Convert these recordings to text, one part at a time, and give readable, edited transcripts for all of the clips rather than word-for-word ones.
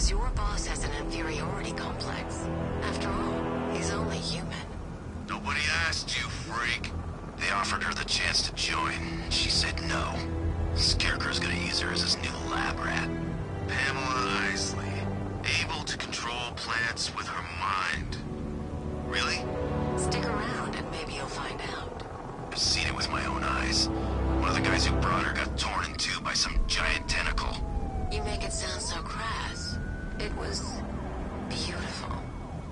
Because your boss has an inferiority complex. After all, he's only human. Nobody asked you, freak. They offered her the chance to join. She said no. Scarecrow's gonna use her as his new lab rat. Pamela Isley, able to control plants with her mind. Really? Stick around and maybe you'll find out. I've seen it with my own eyes. One of the guys who brought her got torn in two by some giant tentacle. You make it sound so crass. It was beautiful.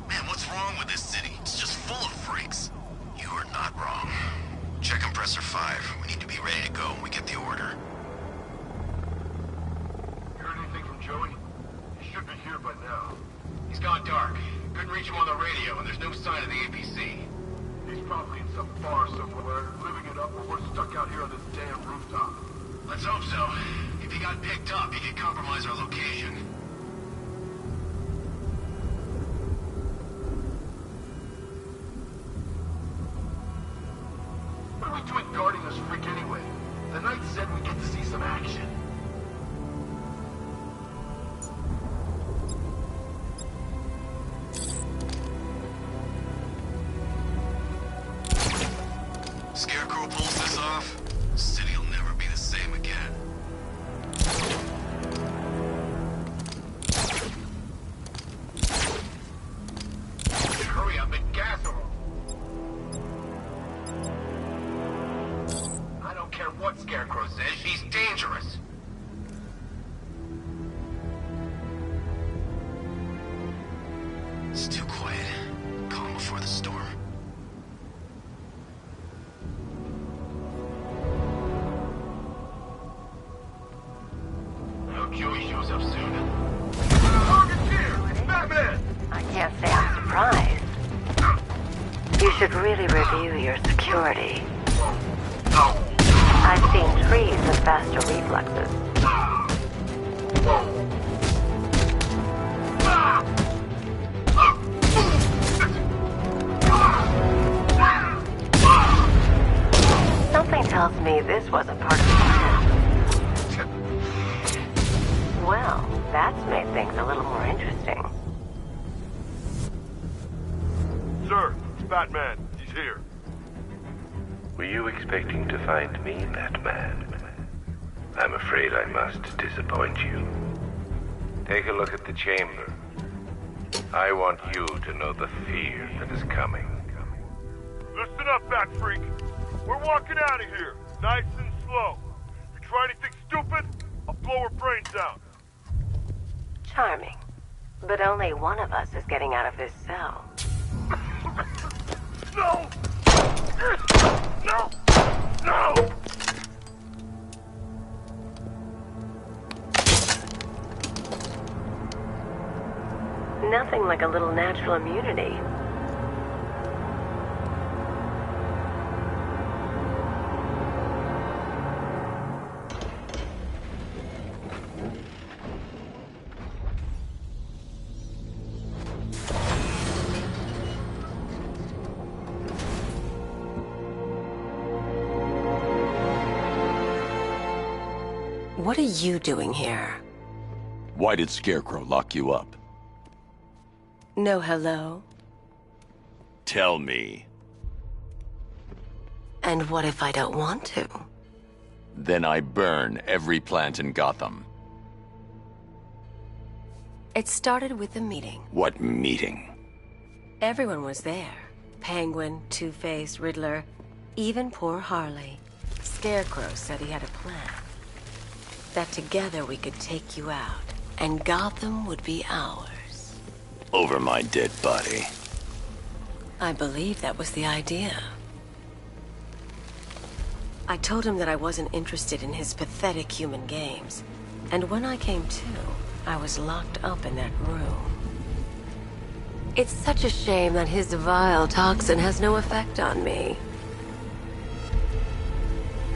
Man, what's wrong with this city? It's just full of freaks. You are not wrong. Check compressor 5. We need to be ready to go when we get the order. Heard anything from Joey? He should be here by now. He's gone dark. Couldn't reach him on the radio, and there's no sign of the APC. He's probably in some bar somewhere, living it up, or we're stuck out here on this damn rooftop. Let's hope so. If he got picked up, he could compromise our location. What are we doing guarding this freak anyway? The knight said we'd get to see some action. Scarecrow pulls this off, the city'll never be the same again. Hurry up and gas him. I don't care what Scarecrow says, she's dangerous. It's too quiet. Calm before the storm. I hope Joey shows up soon. Target's here! Batman! I can't say I'm surprised. You should really review your security. I've seen trees with faster reflexes. Something tells me this wasn't part of the plan. Well, that's made things a little more interesting. Sir, it's Batman. He's here. Were you expecting to find me, Batman? I'm afraid I must disappoint you. Take a look at the chamber. I want you to know the fear that is coming. Listen up, Bat Freak. We're walking out of here, nice and slow. You try anything stupid, I'll blow her brains out. Charming. But only one of us is getting out of this cell. No! No! No! Nothing like a little natural immunity. What are you doing here? Why did Scarecrow lock you up? No hello? Tell me. And what if I don't want to? Then I burn every plant in Gotham. It started with a meeting. What meeting? Everyone was there. Penguin, Two-Face, Riddler, even poor Harley. Scarecrow said he had a plan. That together we could take you out, and Gotham would be ours. Over my dead body. I believe that was the idea. I told him that I wasn't interested in his pathetic human games. And when I came to, I was locked up in that room. It's such a shame that his vile toxin has no effect on me.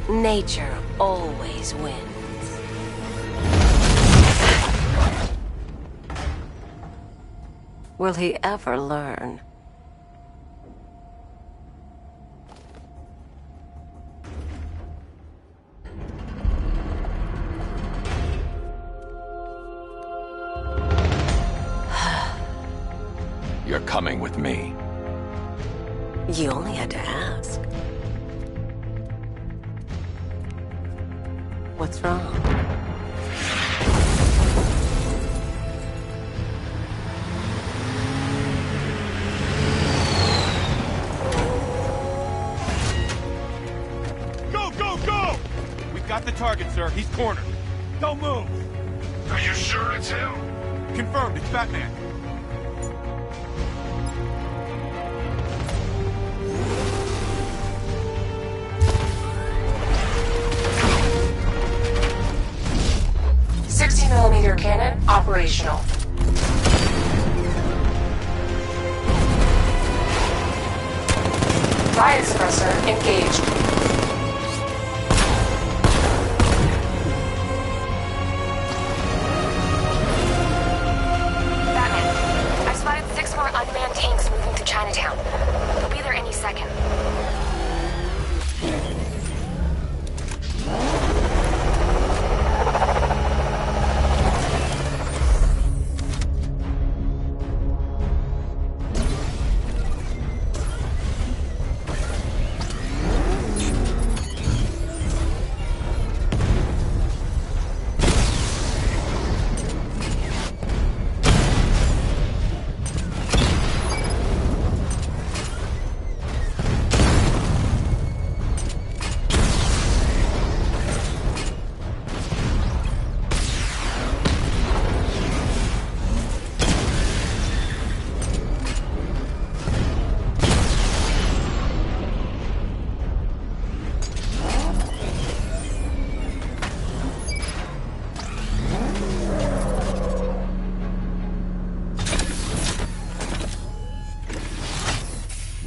Nature always wins. Will he ever learn? You're coming with me. You only had to ask. What's wrong? Go, go, go! We've got the target, sir. He's cornered. Don't move! Are you sure it's him? Confirmed, it's Batman. .60mm cannon operational. Riot suppressor engaged. Batman, I've spotted 6 more unmanned tanks moving through Chinatown. They'll be there any second.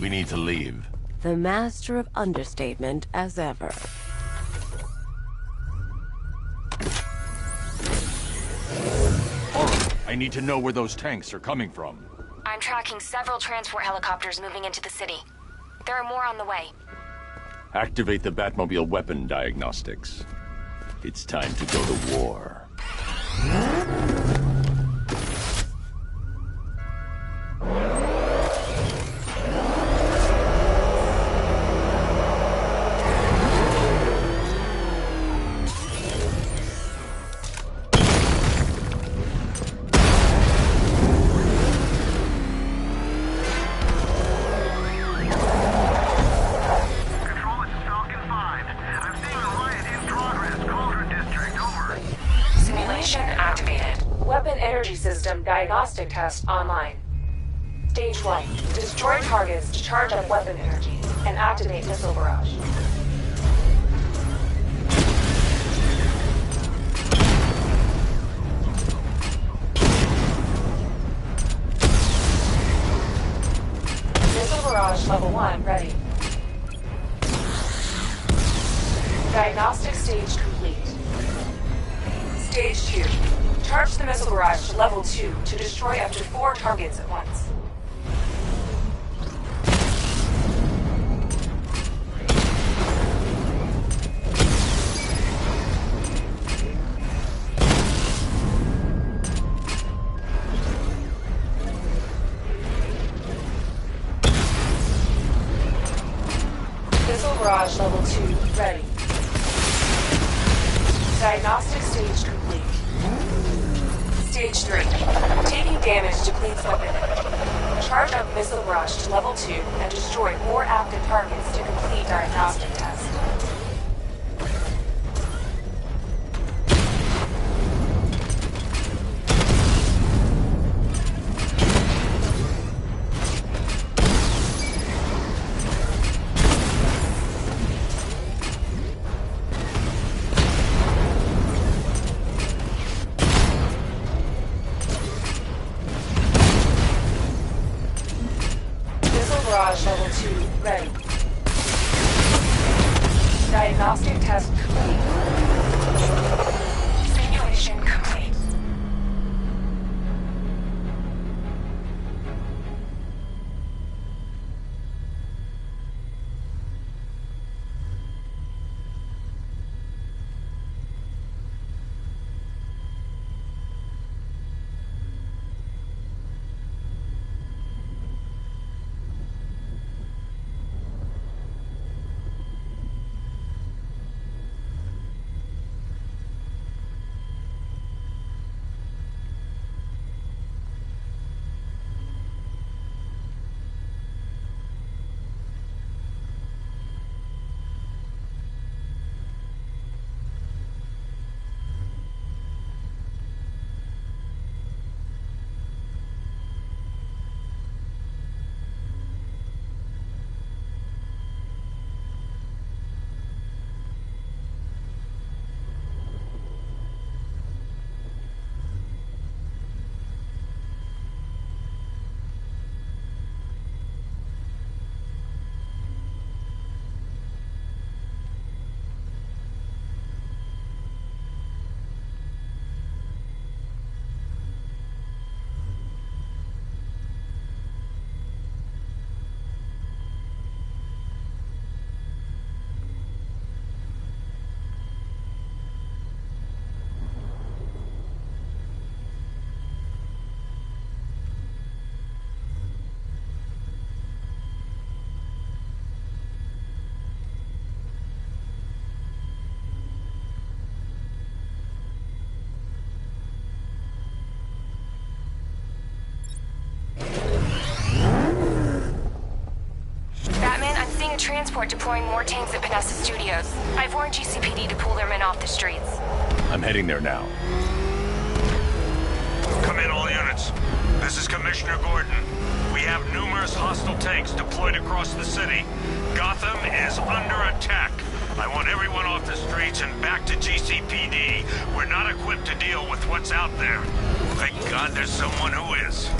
We need to leave. The master of understatement as ever. I need to know where those tanks are coming from. I'm tracking several transport helicopters moving into the city. There are more on the way. Activate the Batmobile weapon diagnostics. It's time to go to war. System diagnostic test online. Stage 1. Destroy targets to charge up weapon energy and activate missile barrage. Missile barrage level 1 ready. Diagnostic stage complete. Stage 2. Charge the missile barrage to level 2 to destroy up to 4 targets at once. Missile barrage level 2 ready. Diagnostic stage complete. Stage 3. Taking damage depletes weapon energy. Charge up missile barrage to level 2 and destroy 4 active targets to complete diagnostic test. Barrage level 2 ready. Diagnostic test complete. Simulation complete. transport deploying more tanks at Panessa Studios. I've warned GCPD to pull their men off the streets. I'm heading there now. Come in, all units. This is Commissioner Gordon. We have numerous hostile tanks deployed across the city. Gotham is under attack. I want everyone off the streets and back to GCPD. We're not equipped to deal with what's out there. Thank God there's someone who is.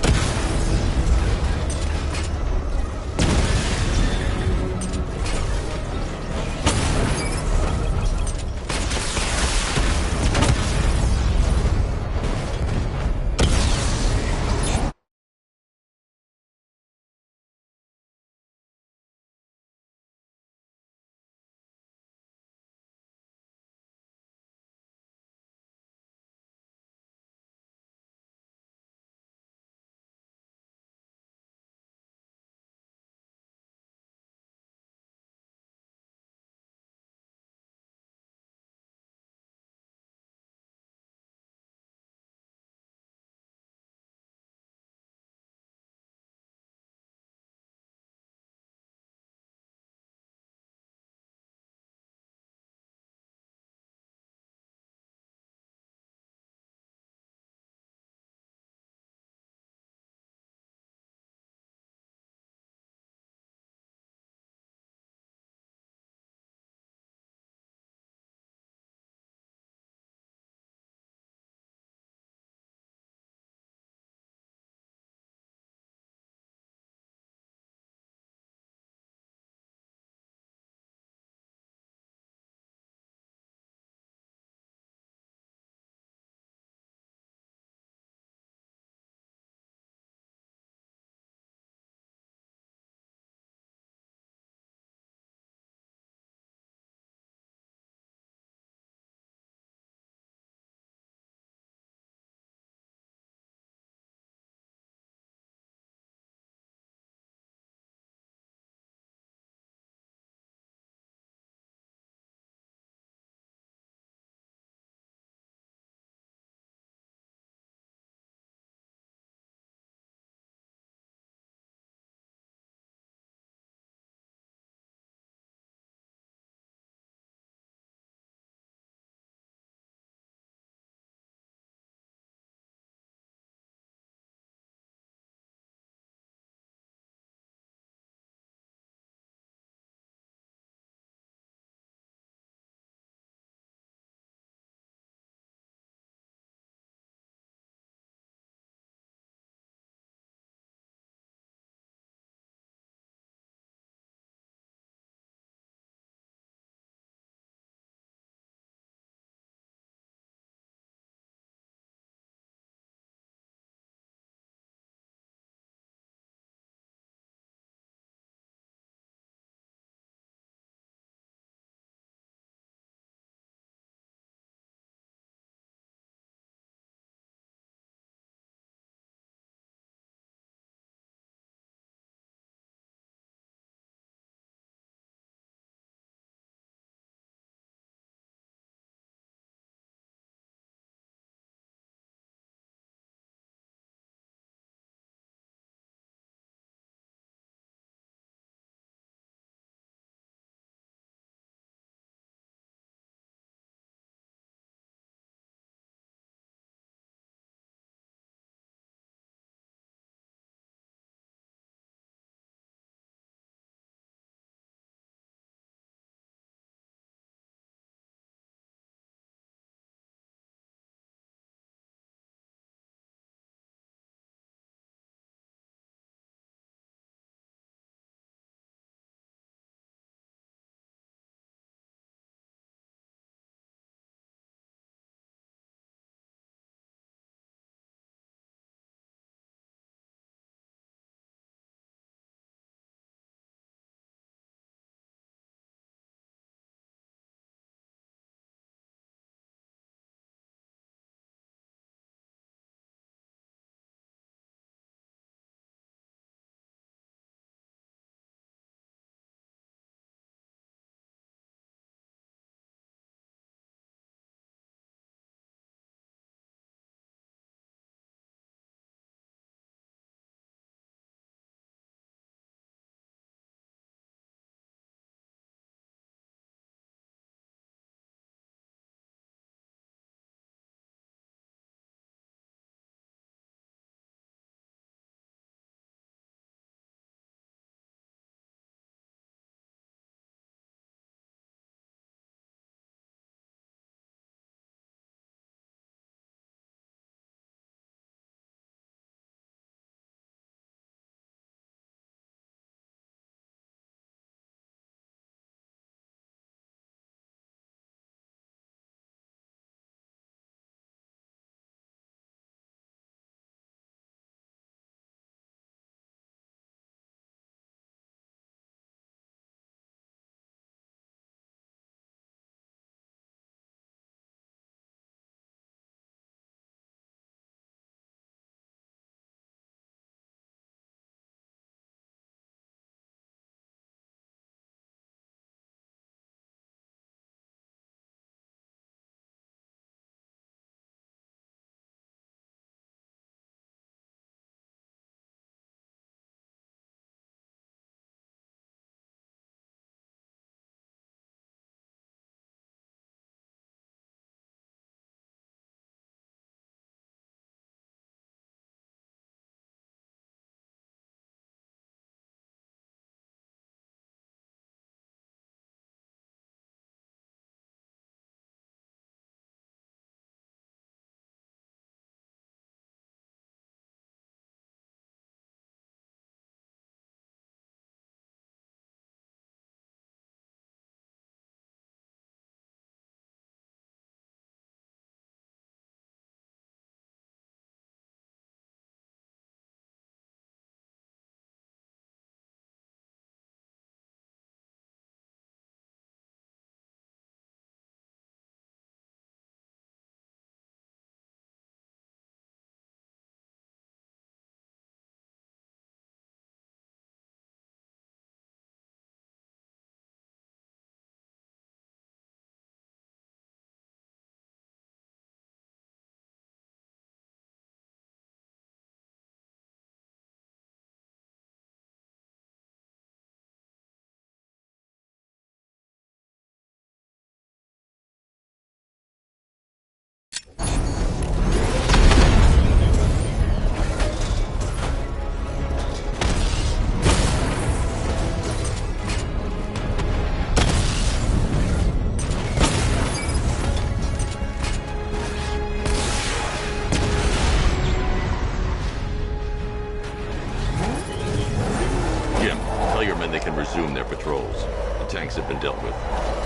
assume they're patrols. The tanks have been dealt with.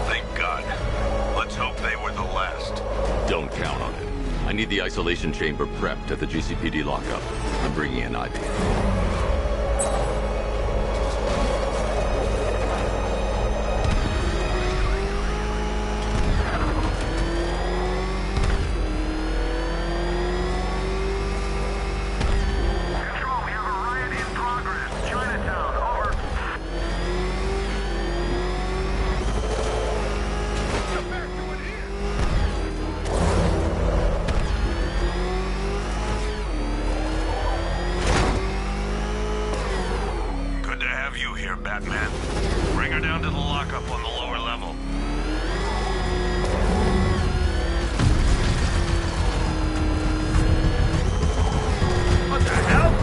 Thank God. Let's hope they were the last. Don't count on it. I need the isolation chamber prepped at the GCPD lockup. I'm bringing in Ivy. Batman. Bring her down to the lockup on the lower level. What the hell?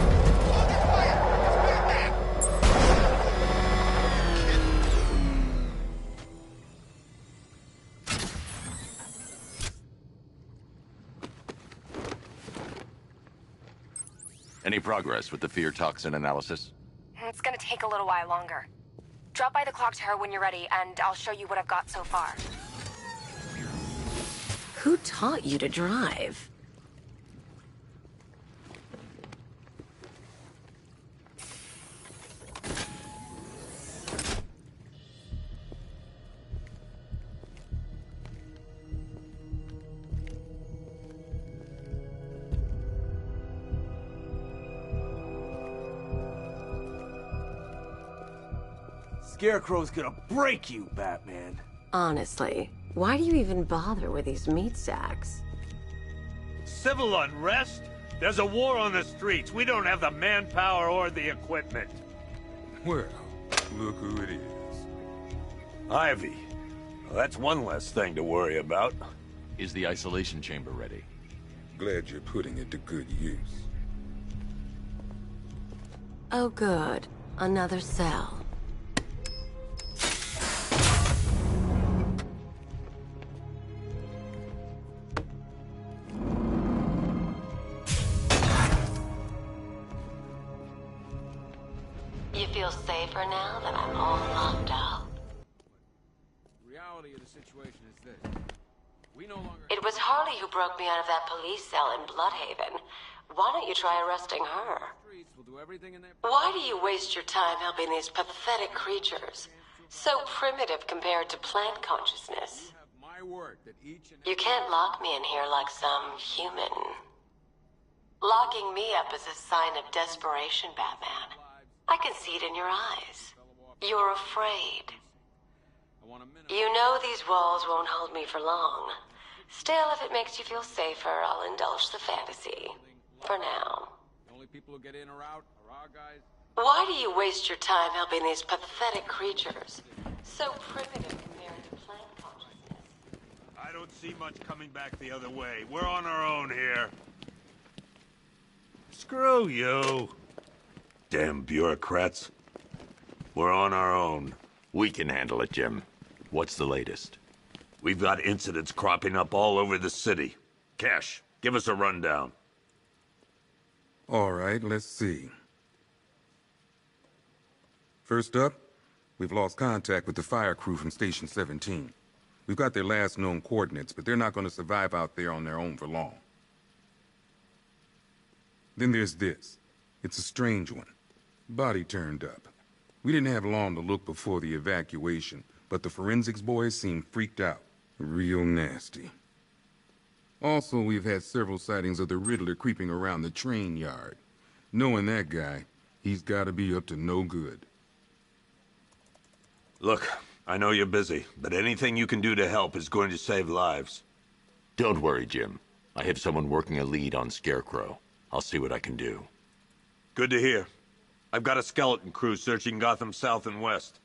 Any progress with the fear toxin analysis? It's gonna take a little while longer. Drop by the clock tower when you're ready, and I'll show you what I've got so far. Who taught you to drive? Scarecrow's gonna break you, Batman. Honestly, why do you even bother with these meat sacks? Civil unrest? There's a war on the streets. We don't have the manpower or the equipment. Well, look who it is. Ivy. Well, that's one less thing to worry about. Is the isolation chamber ready? Glad you're putting it to good use. Oh good. Another cell. You feel safer now that I'm all locked out? The reality of the situation is this. We no longer... It was Harley who broke me out of that police cell in Bloodhaven. Why don't you try arresting her? We'll do everything in their... Why do you waste your time helping these pathetic creatures? So primitive compared to plant consciousness. My word that each and You can't lock me in here like some human. Locking me up is a sign of desperation, Batman. I can see it in your eyes. You're afraid. You know these walls won't hold me for long. Still, if it makes you feel safer, I'll indulge the fantasy. For now. The only people who get in or out are our guys. Why do you waste your time helping these pathetic creatures? So primitive compared to plant consciousness. I don't see much coming back the other way. We're on our own here. Screw you. Damn bureaucrats. We're on our own. We can handle it, Jim. What's the latest? We've got incidents cropping up all over the city. Cash, give us a rundown. All right, let's see. First up, we've lost contact with the fire crew from Station 17. We've got their last known coordinates, but they're not going to survive out there on their own for long. Then there's this. It's a strange one. Body turned up. We didn't have long to look before the evacuation, but the forensics boys seemed freaked out. Real nasty. Also, we've had several sightings of the Riddler creeping around the train yard. Knowing that guy, he's got to be up to no good. Look, I know you're busy, but anything you can do to help is going to save lives. Don't worry, Jim. I have someone working a lead on Scarecrow. I'll see what I can do. Good to hear. I've got a skeleton crew searching Gotham South and West.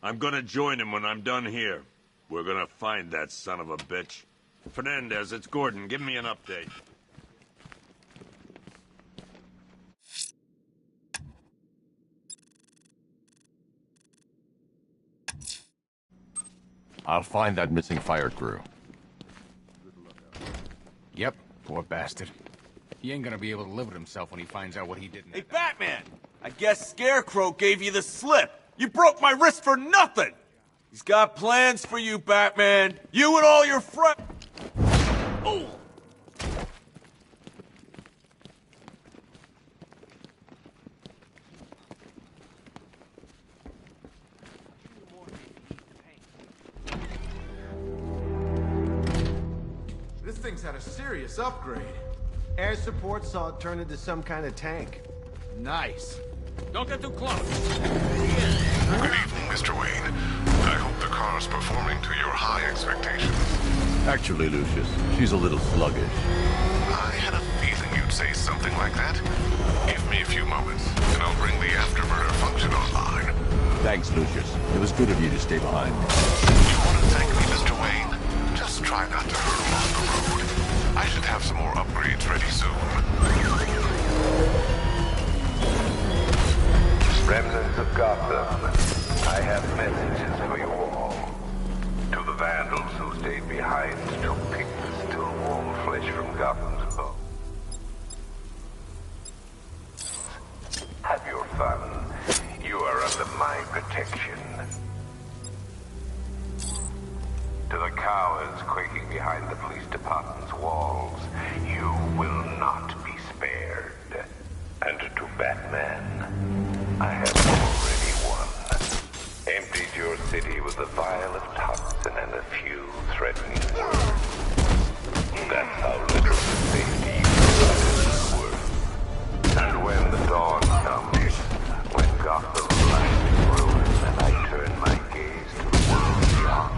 I'm gonna join him when I'm done here. We're gonna find that son of a bitch. Fernandez, it's Gordon. Give me an update. I'll find that missing fire crew. Yep, poor bastard. He ain't gonna be able to live with himself when he finds out what he did. Hey, Batman! I guess Scarecrow gave you the slip. You broke my wrist for nothing! He's got plans for you, Batman. You and all your friends. Oh! This thing's had a serious upgrade. Air support saw it turn into some kind of tank. Nice. Don't get too close. Good evening, Mr. Wayne. I hope the car's performing to your high expectations. Actually, Lucius, she's a little sluggish. I had a feeling you'd say something like that. Give me a few moments, and I'll bring the afterburner function online. Thanks, Lucius. It was good of you to stay behind. You want to thank me, Mr. Wayne? Just try not to hurtle on the road. I should have some more upgrades ready soon. Remnants of Gotham, I have messages for you all. To the vandals who stayed behind to pick the still warm flesh from Gotham's bones. Have your fun. You are under my protection. To the cowards quaking behind the police department's walls, you will not be spared. And to Batman, I have already won. Emptied your city with a vial of toxin and a few threatening words. That's how little safety you provided is worth. And when the dawn comes, when Gotham lies in ruins and I turn my gaze to the world beyond,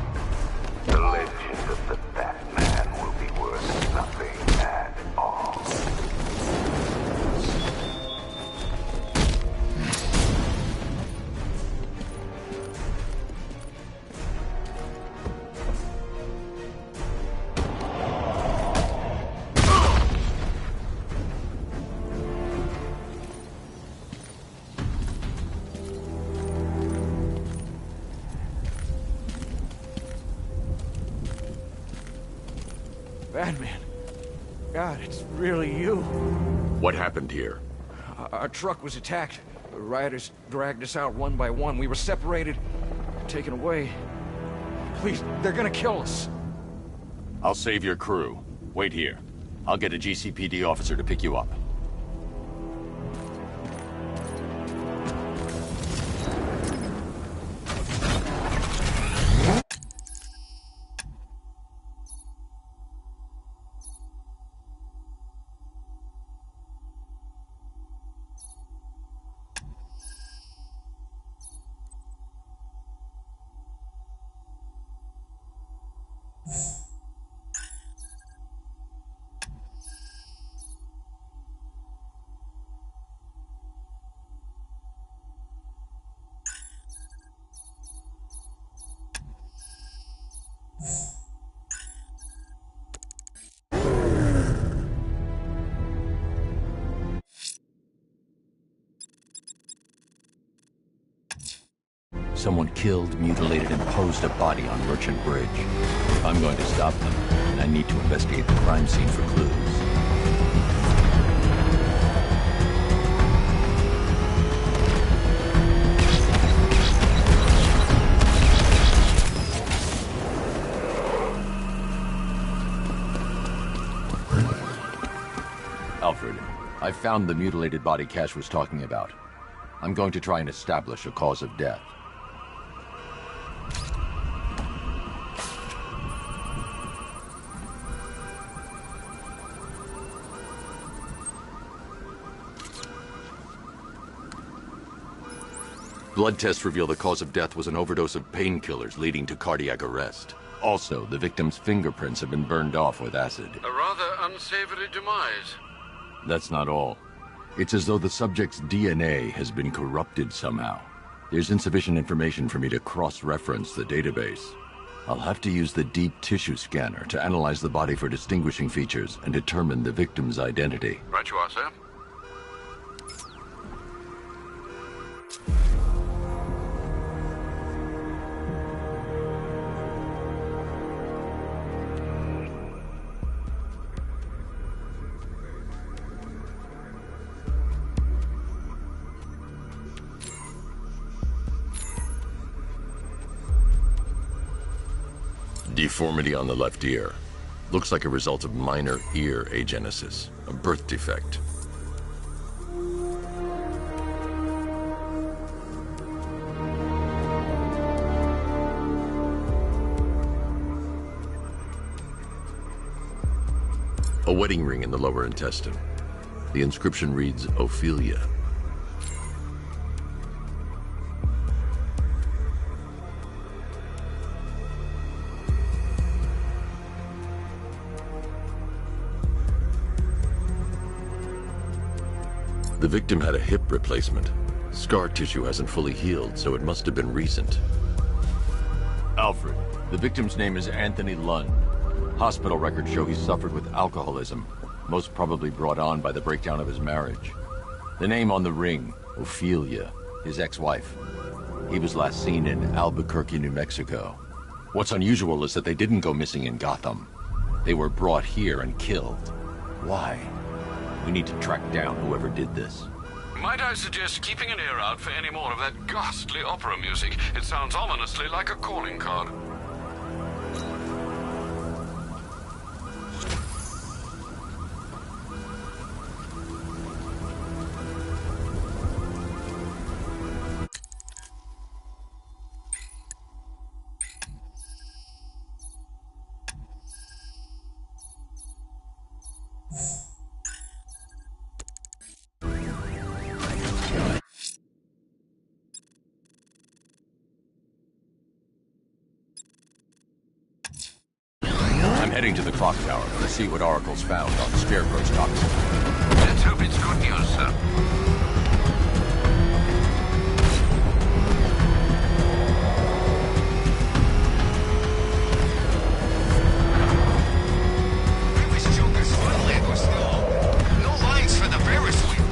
the legend of the Batman will be worth nothing at all. Batman. God, it's really you. What happened here? Our truck was attacked. The rioters dragged us out one by one. We were separated, taken away. Please, they're gonna kill us. I'll save your crew. Wait here. I'll get a GCPD officer to pick you up. Someone killed, mutilated, and posed a body on Merchant Bridge. I'm going to stop them, and I need to investigate the crime scene for clues. Alfred, I found the mutilated body Cash was talking about. I'm going to try and establish a cause of death. Blood tests reveal the cause of death was an overdose of painkillers leading to cardiac arrest. Also, the victim's fingerprints have been burned off with acid. A rather unsavory demise. That's not all. It's as though the subject's DNA has been corrupted somehow. There's insufficient information for me to cross-reference the database. I'll have to use the deep tissue scanner to analyze the body for distinguishing features and determine the victim's identity. Right you are, sir. Deformity on the left ear. Looks like a result of minor ear agenesis, a birth defect. A wedding ring in the lower intestine. The inscription reads, Ophelia. The victim had a hip replacement. Scar tissue hasn't fully healed, so it must have been recent. Alfred, the victim's name is Anthony Lund. Hospital records show he suffered with alcoholism, most probably brought on by the breakdown of his marriage. The name on the ring, Ophelia, his ex-wife. He was last seen in Albuquerque, New Mexico. What's unusual is that they didn't go missing in Gotham. They were brought here and killed. Why? We need to track down whoever did this. Might I suggest keeping an ear out for any more of that ghastly opera music? It sounds ominously like a calling card. I'm heading to the clock tower to see what Oracle's found on Scarecrow's toxin. Let's hope it's good news, sir. No lines for the Ferris wheel.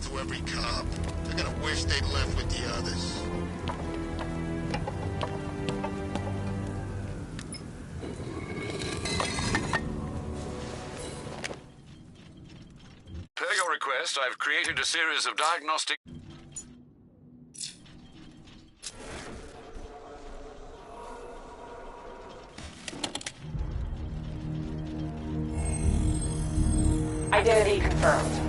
To every cop. They're gonna wish they'd left with the others. Per your request, I've created a series of diagnostic... Identity confirmed.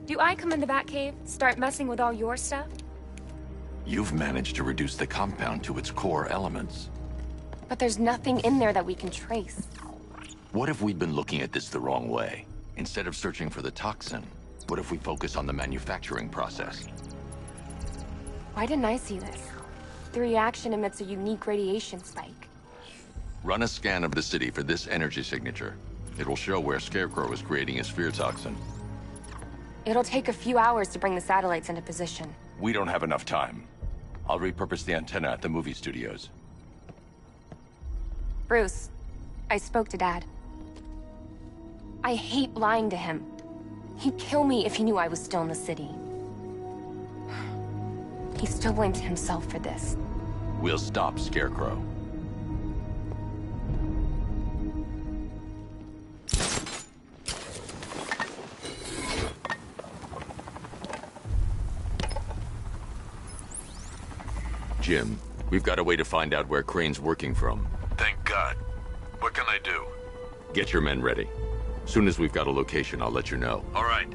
Do I come in the Batcave, start messing with all your stuff? You've managed to reduce the compound to its core elements. But there's nothing in there that we can trace. What if we'd been looking at this the wrong way? Instead of searching for the toxin, what if we focus on the manufacturing process? Why didn't I see this? The reaction emits a unique radiation spike. Run a scan of the city for this energy signature. It will show where Scarecrow is creating his fear toxin. It'll take a few hours to bring the satellites into position. We don't have enough time. I'll repurpose the antenna at the movie studios. Bruce, I spoke to Dad. I hate lying to him. He'd kill me if he knew I was still in the city. He still blames himself for this. We'll stop Scarecrow. Jim, we've got a way to find out where Crane's working from. Thank God. What can I do? Get your men ready. Soon as we've got a location, I'll let you know. All right.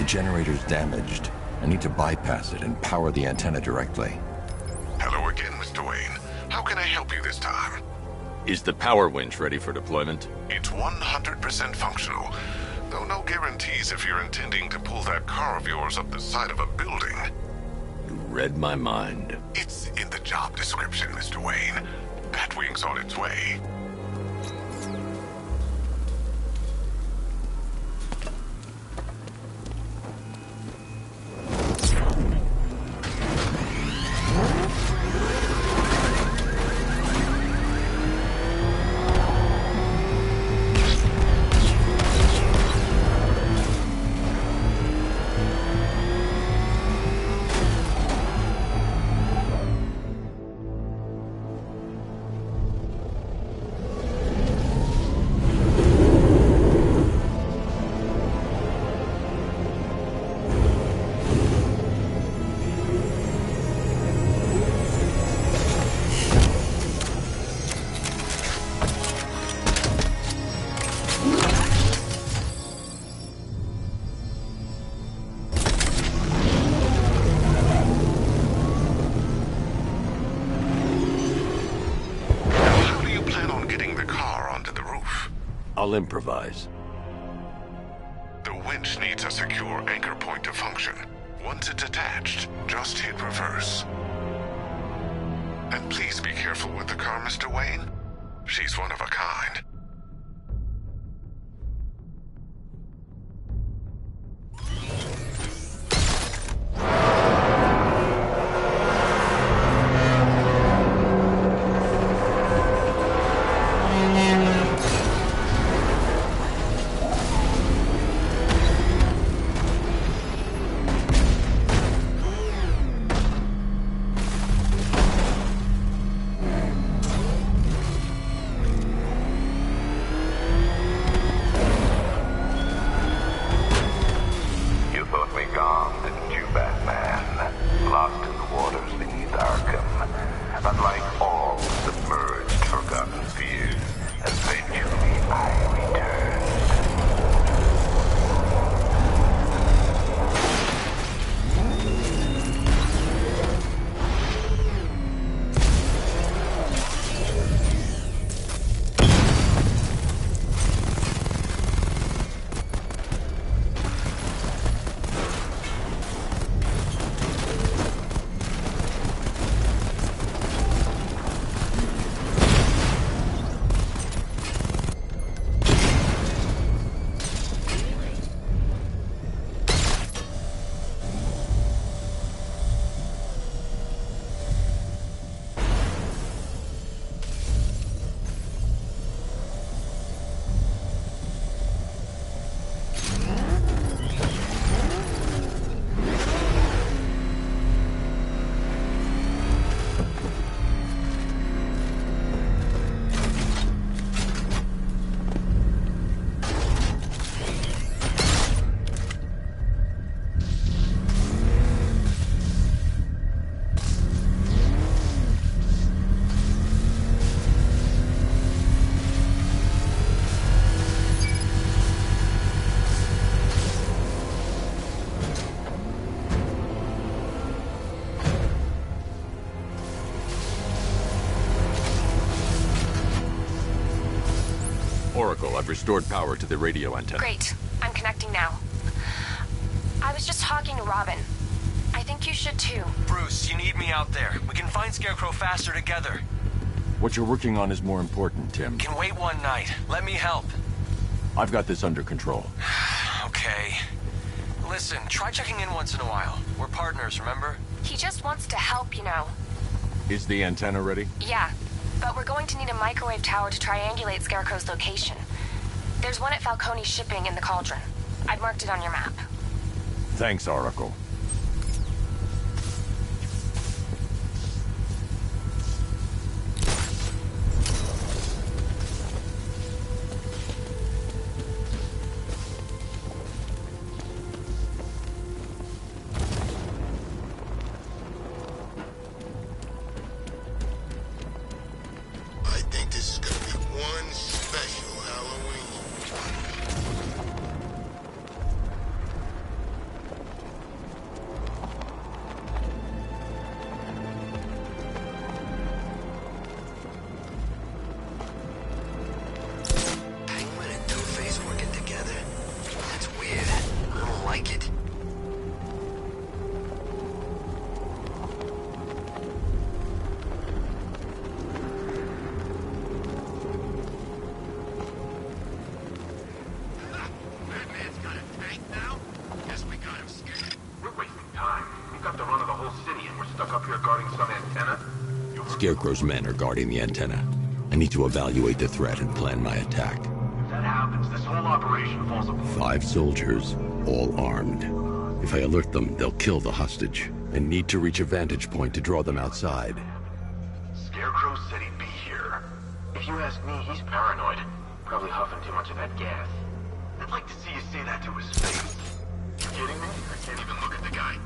The generator's damaged. I need to bypass it and power the antenna directly. Hello again, Mr. Wayne. How can I help you this time? Is the power winch ready for deployment? It's 100% functional, though no guarantees if you're intending to pull that car of yours up the side of a building. You read my mind. It's in the job description, Mr. Wayne. Batwing's on its way. I'll improvise. The winch needs a secure anchor point to function. Once it's attached, just hit reverse. And please be careful with the car, Mr. Wayne. She's one of a kind. Oracle, I've restored power to the radio antenna. Great. I'm connecting now. I was just talking to Robin. I think you should too. Bruce, you need me out there. We can find Scarecrow faster together. What you're working on is more important, Tim. Can wait one night. Let me help. I've got this under control. Okay. Listen, try checking in once in a while. We're partners, remember? He just wants to help, you know. Is the antenna ready? Yeah, but we're going to need a microwave tower to triangulate Scarecrow's location. There's one at Falcone Shipping in the Cauldron. I've marked it on your map. Thanks, Oracle. I think this is gonna be one special Halloween. Penguin and Two-Face working together? That's weird. I don't like it. Batman's got a tank now? Guess we got him scared. We're wasting time. We've got the run of the whole city, and we're stuck up here guarding some antenna. Scarecrow's men are guarding the antenna. I need to evaluate the threat and plan my attack. If that happens, this whole operation falls apart. 5 soldiers, all armed. If I alert them, they'll kill the hostage. I need to reach a vantage point to draw them outside. Scarecrow said he'd be here. If you ask me, he's paranoid. Probably huffing too much of that gas. I'd like to see you say that to his face. You kidding me? I can't even look at the guy.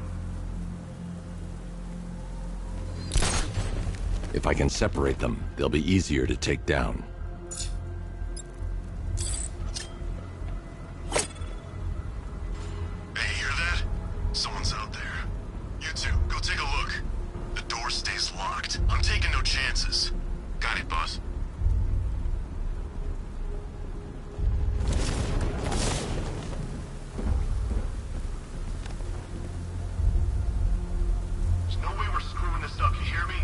If I can separate them, they'll be easier to take down. Hey, hear that? Someone's out there. You two, go take a look. The door stays locked. I'm taking no chances. Got it, boss. There's no way we're screwing this up, you hear me?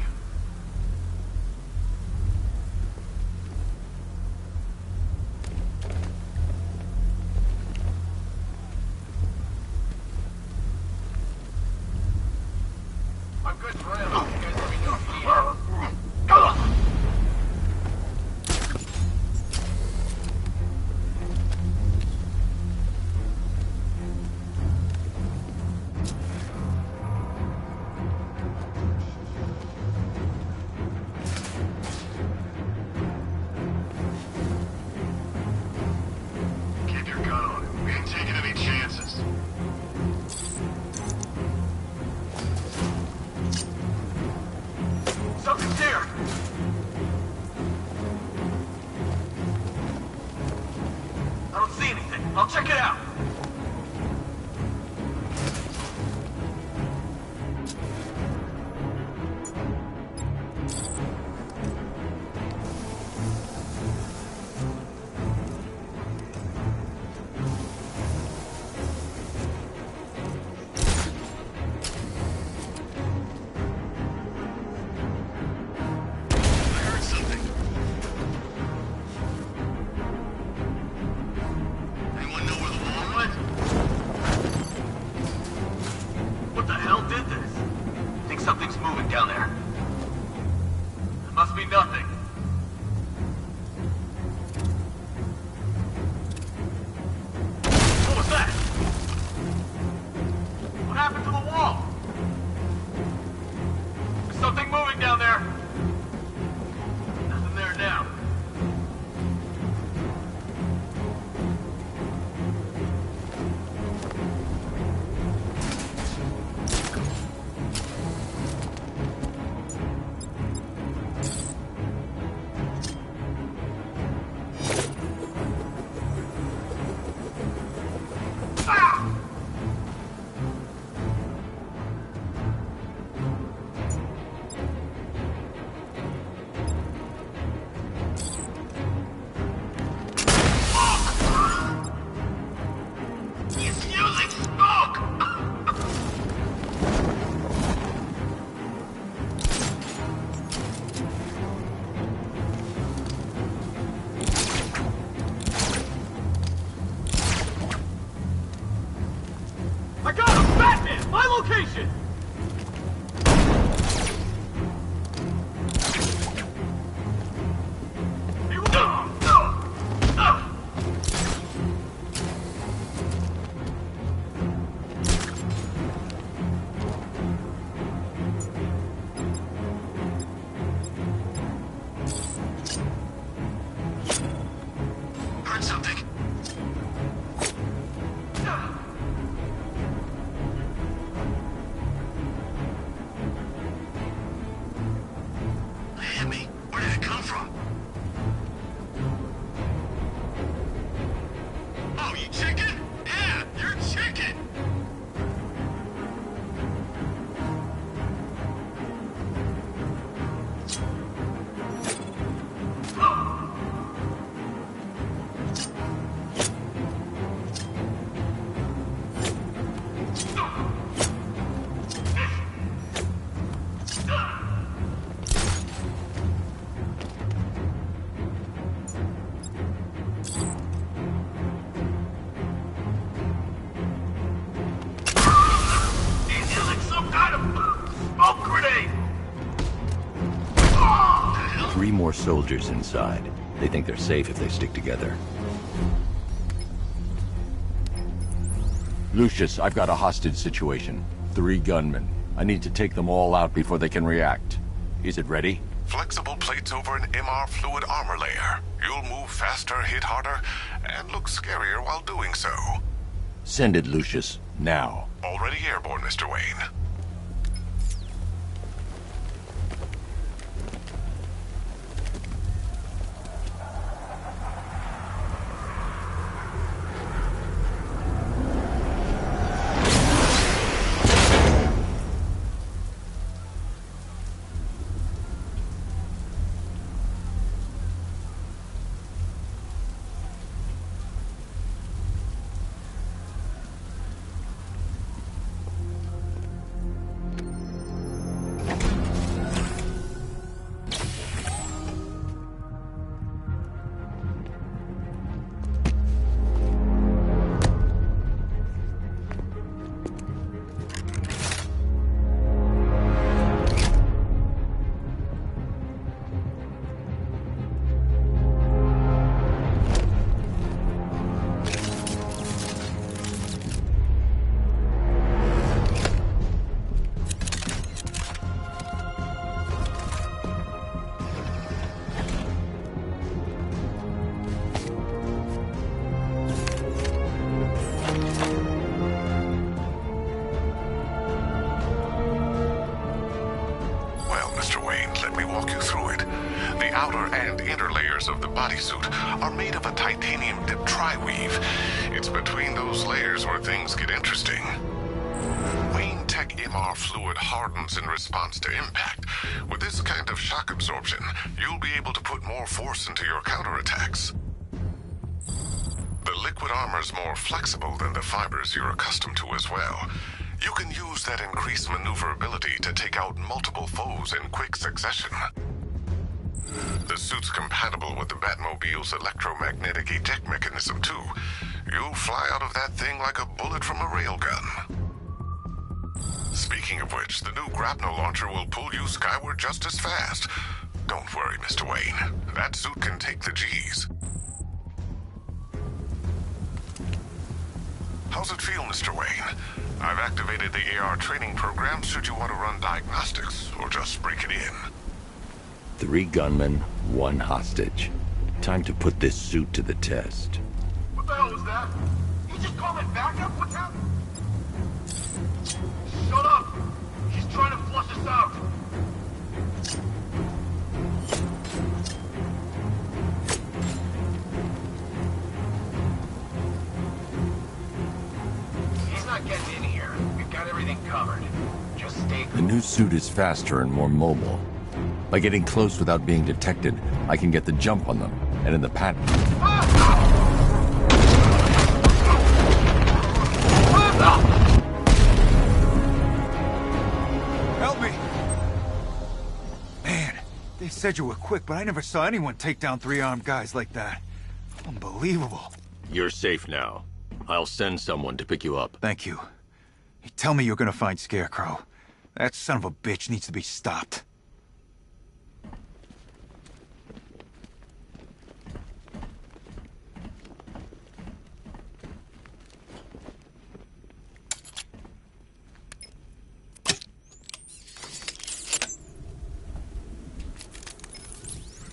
I'm good for him. You guys let me know if you need help. Go! Keep your gun on him. We ain't taking any chances. Something's here! I don't see anything. I'll check it out. I heard something. Anyone know where the wall went? What the hell did this? I think something's moving down there. It must be nothing. What was that? What happened to the wall? There's something moving down there. Nothing there now. exit. Heard something. Hit me. Where did it come from? Oh, you chicken? Yeah, you're chicken. He's using some kind of smoke grenade. 3 more soldiers inside. They think they're safe if they stick together. Lucius, I've got a hostage situation. 3 gunmen. I need to take them all out before they can react. Is it ready? Flexible plates over an MR fluid armor layer. You'll move faster, hit harder, and look scarier while doing so. Send it, Lucius. Now. Already airborne, Mr. Wayne. outer and inner layers of the bodysuit are made of a titanium-dipped tri-weave. It's between those layers where things get interesting. Wayne Tech MR fluid hardens in response to impact. With this kind of shock absorption, you'll be able to put more force into your counterattacks. The liquid armor's more flexible than the fibers you're accustomed to as well. You can use that increased maneuverability to take out multiple foes in quick succession. The suit's compatible with the Batmobile's electromagnetic eject mechanism, too. You'll fly out of that thing like a bullet from a railgun. Speaking of which, the new grapnel launcher will pull you skyward just as fast. Don't worry, Mr. Wayne. That suit can take the G's. How's it feel, Mr. Wayne? I've activated the AR training program should you want to run diagnostics, or just break it in. 3 gunmen, 1 hostage. Time to put this suit to the test. What the hell was that? You just called it backup? What's happening? Shut up! He's trying to flush us out! He's not getting in here. We've got everything covered. Just stay... The new suit is faster and more mobile. By getting close without being detected, I can get the jump on them, and in the pattern... Help me! Man, they said you were quick, but I never saw anyone take down 3 armed guys like that. Unbelievable. You're safe now. I'll send someone to pick you up. Thank you. Tell me you're gonna find Scarecrow. That son of a bitch needs to be stopped.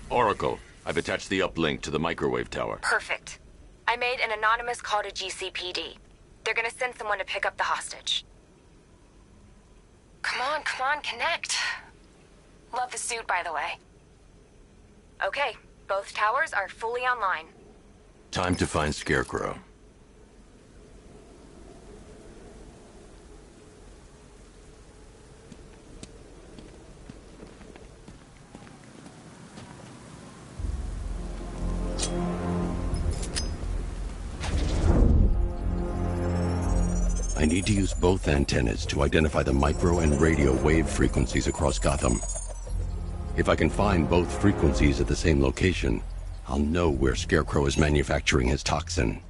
Oracle, I've attached the uplink to the microwave tower. Perfect. I made an anonymous call to GCPD. They're gonna send someone to pick up the hostage. Come on, connect. Love the suit, by the way. Okay, both towers are fully online. Time to find Scarecrow. I need to use both antennas to identify the micro and radio wave frequencies across Gotham. If I can find both frequencies at the same location, I'll know where Scarecrow is manufacturing his toxin.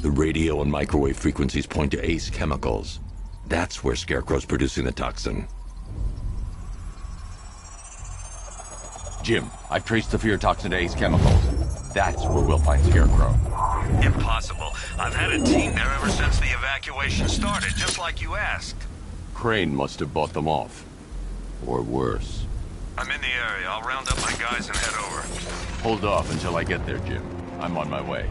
The radio and microwave frequencies point to Ace Chemicals. That's where Scarecrow's producing the toxin. Jim, I've traced the fear toxin to Ace Chemicals. That's where we'll find Scarecrow. Impossible. I've had a team there ever since the evacuation started, just like you asked. Crane must have bought them off. Or worse. I'm in the area. I'll round up my guys and head over. Hold off until I get there, Jim. I'm on my way.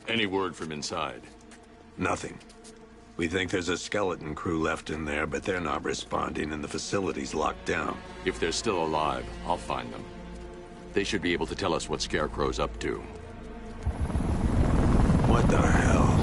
Any word from inside? Nothing. We think there's a skeleton crew left in there, but they're not responding and the facility's locked down. If they're still alive, I'll find them. They should be able to tell us what Scarecrow's up to. What the hell?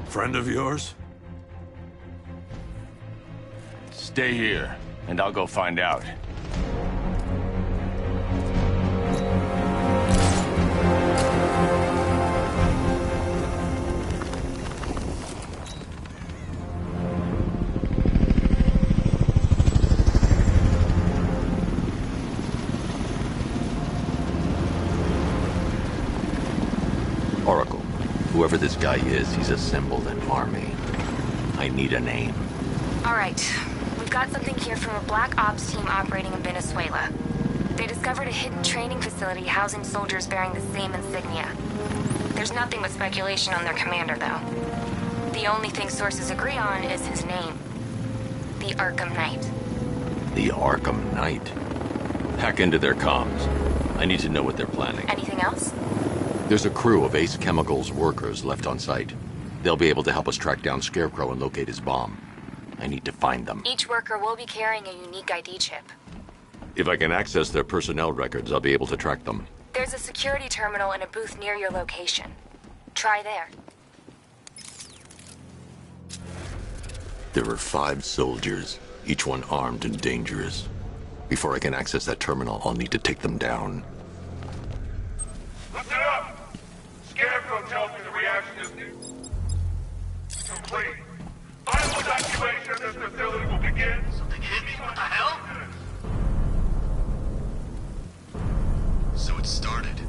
Friend of yours? Stay here, and I'll go find out. Oracle, whoever this guy is, he's assembled an army. I need a name. All right. We've got something here from a Black Ops team operating in Venezuela. They discovered a hidden training facility housing soldiers bearing the same insignia. There's nothing but speculation on their commander, though. The only thing sources agree on is his name. The Arkham Knight. The Arkham Knight? Hack into their comms. I need to know what they're planning. Anything else? There's a crew of Ace Chemicals workers left on site. They'll be able to help us track down Scarecrow and locate his bomb. I need to find them. Each worker will be carrying a unique ID chip. If I can access their personnel records, I'll be able to track them. There's a security terminal in a booth near your location. Try there. There are 5 soldiers, each one armed and dangerous. Before I can access that terminal, I'll need to take them down. Listen up! Scarecrow tells me the reaction is complete. Final evacuation of this facility will begin. Something hit me, what the hell? So it started.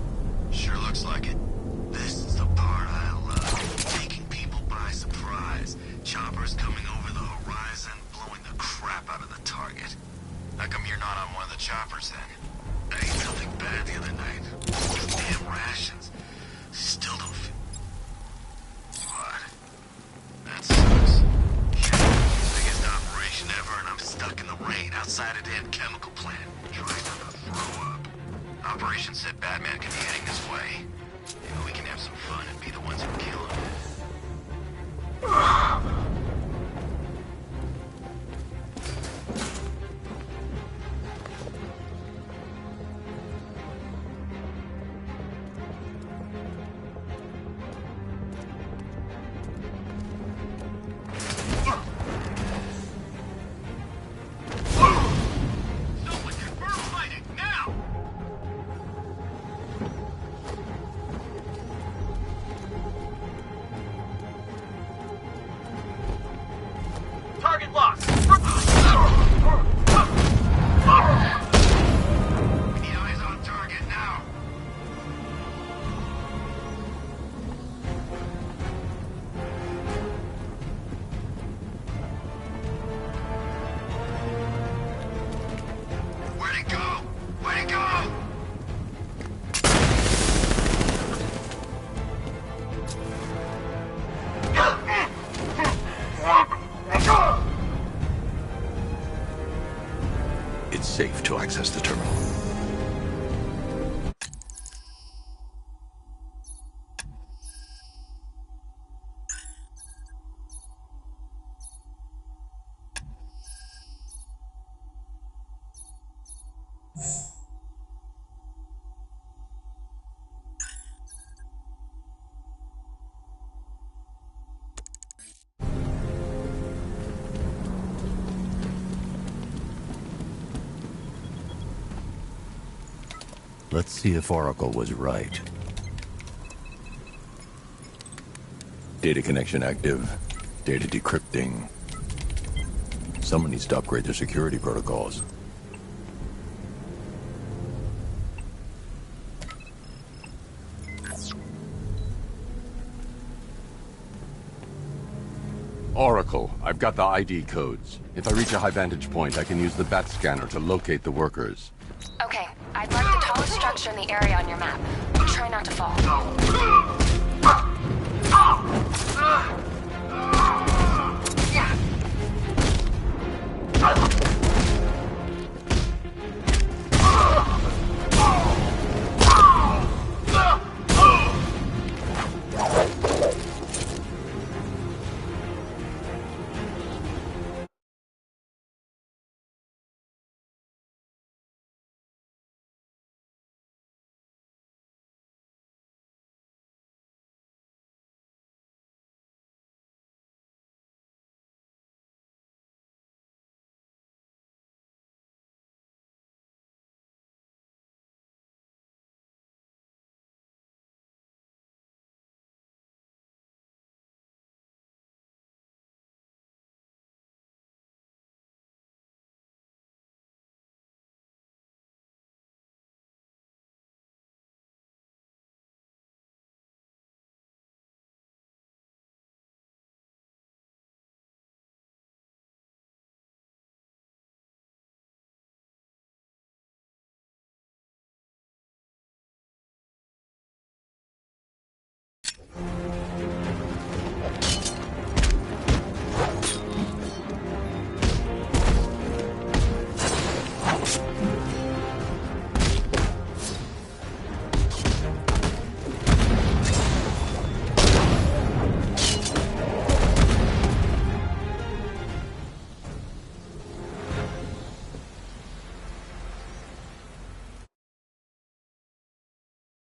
Sure looks like it. This is the part I love. Taking people by surprise. Choppers coming over the horizon, blowing the crap out of the target. How come you're not on one of the choppers then? I ate something bad the other night. Damn rations. Still don't feel... What? That sucks. Biggest operation ever, and I'm stuck in the rain outside a damn chemical plant. Trying not to throw up. Operation said Batman could be heading this way. Maybe we can have some fun and be the ones who kill him. Target locked! We need eyes on target now! Where'd it go? Where'd it go? It's safe to access the terminal. Let's see if Oracle was right. Data connection active. Data decrypting. Someone needs to upgrade their security protocols. Oracle, I've got the ID codes. If I reach a high vantage point, I can use the bat scanner to locate the workers. Okay, I'd like the tallest structure in the area on your map. Try not to fall. Yeah.